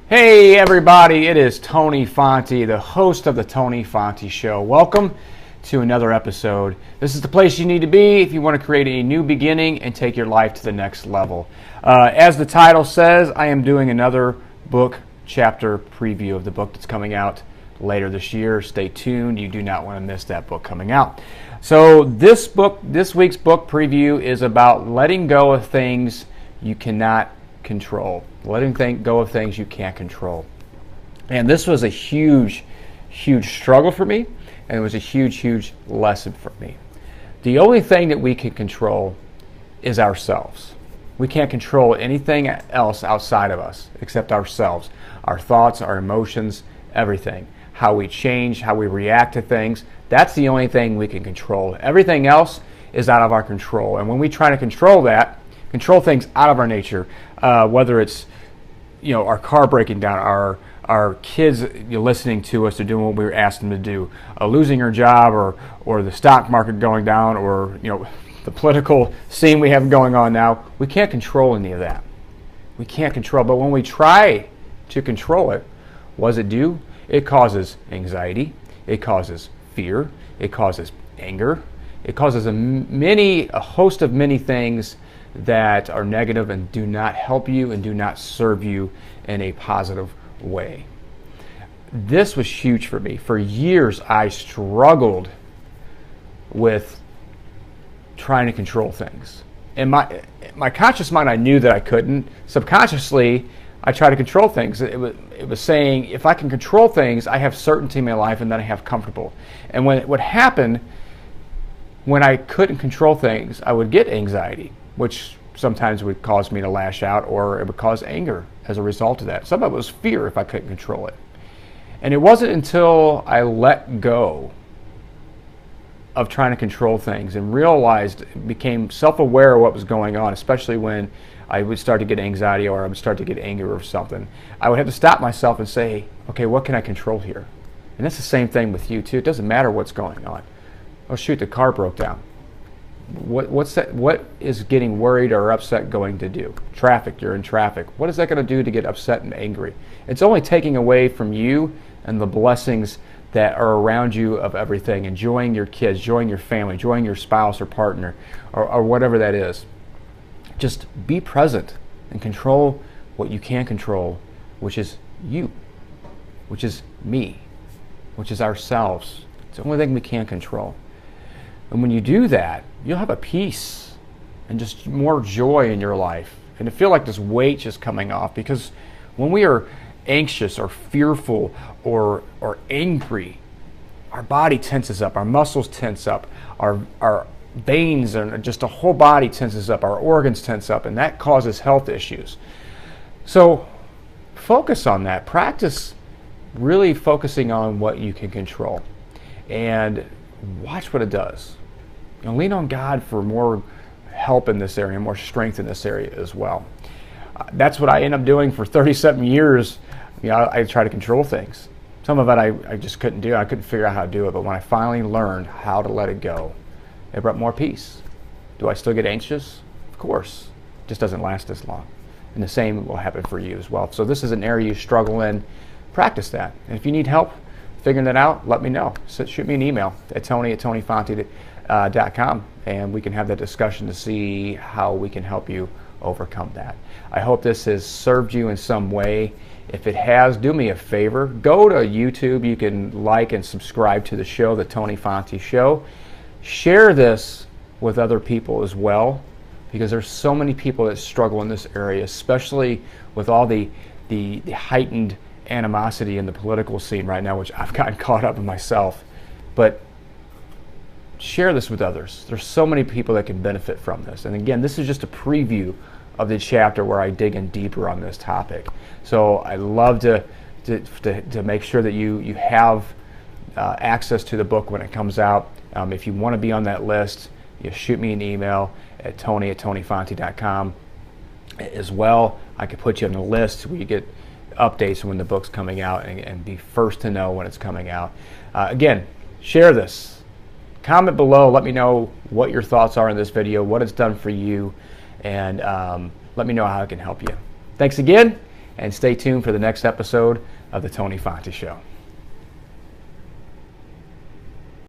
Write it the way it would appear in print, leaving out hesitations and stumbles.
Hey everybody, it is Tony Fonte, the host of the Tony Fonte Show. Welcome to another episode. This is the place you need to be if you want to create a new beginning and take your life to the next level. As the title says, I am doing another book chapter preview of the book that's coming out later this year. Stay tuned. You do not want to miss that book coming out. So this week's book preview is about letting go of things you cannot control. Letting go of things you can't control. And this was a huge struggle for me, and it was a huge lesson for me. The only thing that we can control is ourselves. We can't control anything else outside of us except ourselves. Our thoughts, our emotions, everything. How we change, how we react to things. That's the only thing we can control. Everything else is out of our control. And when we try to control things out of our nature, whether it's our car breaking down, our kids listening to us or doing what we were asked them to do, losing our job, or the stock market going down, or the political scene we have going on now, we can't control any of that. We can't control. But when we try to control it, what does it do? It causes anxiety. It causes fear. It causes anger. It causes a host of many things that are negative and do not help you and do not serve you in a positive way. This was huge for me. For years, I struggled with trying to control things. In my conscious mind, I knew that I couldn't. Subconsciously, I tried to control things. It was saying, if I can control things, I have certainty in my life, and then I have comfortable. And what happened when I couldn't control things, I would get anxiety, which sometimes would cause me to lash out, or it would cause anger as a result of that. Some of it was fear if I couldn't control it. And it wasn't until I let go of trying to control things and became self-aware of what was going on, especially when I would start to get anxiety or I would start to get anger or something. I would have to stop myself and say, okay, what can I control here? And that's the same thing with you too. It doesn't matter what's going on. Oh shoot, the car broke down. What is getting worried or upset going to do? Traffic, you're in traffic. What is that going to do to get upset and angry? It's only taking away from you and the blessings that are around you of everything, enjoying your kids, enjoying your family, enjoying your spouse or partner, or whatever that is. Just be present and control what you can control, which is you, which is me, which is ourselves. It's the only thing we can control. And when you do that, you'll have a peace and just more joy in your life. And to feel like this weight just coming off. Because when we are anxious or fearful or angry, our body tenses up, our muscles tense up, our veins and just the whole body tenses up, our organs tense up, and that causes health issues. So focus on that. Practice really focusing on what you can control. And watch what it does. Lean on God for more help in this area, more strength in this area as well. That's what I end up doing for 37 years. I try to control things. Some of it I just couldn't do. I couldn't figure out how to do it. But when I finally learned how to let it go, it brought more peace. Do I still get anxious? Of course. It just doesn't last as long. And the same will happen for you as well. So this is an area you struggle in. Practice that. And if you need help figuring that out, let me know. Shoot me an email at tony@tonyfonte.com, and we can have that discussion to see how we can help you overcome that. I hope this has served you in some way. If it has, do me a favor. Go to YouTube. You can like and subscribe to the show, The Tony Fonte Show. Share this with other people as well, because there's so many people that struggle in this area, especially with all the heightened animosity in the political scene right now, which I've gotten caught up in myself. But share this with others. There's so many people that can benefit from this. And again, this is just a preview of the chapter where I dig in deeper on this topic. So I love to make sure that you have access to the book when it comes out. If you want to be on that list, shoot me an email at tony@tonyfonte.com. As well, I could put you on the list where you get updates when the book's coming out and be first to know when it's coming out. Again, share this. Comment below. Let me know what your thoughts are in this video, what it's done for you, and let me know how I can help you. Thanks again, and stay tuned for the next episode of the Tony Fonte Show.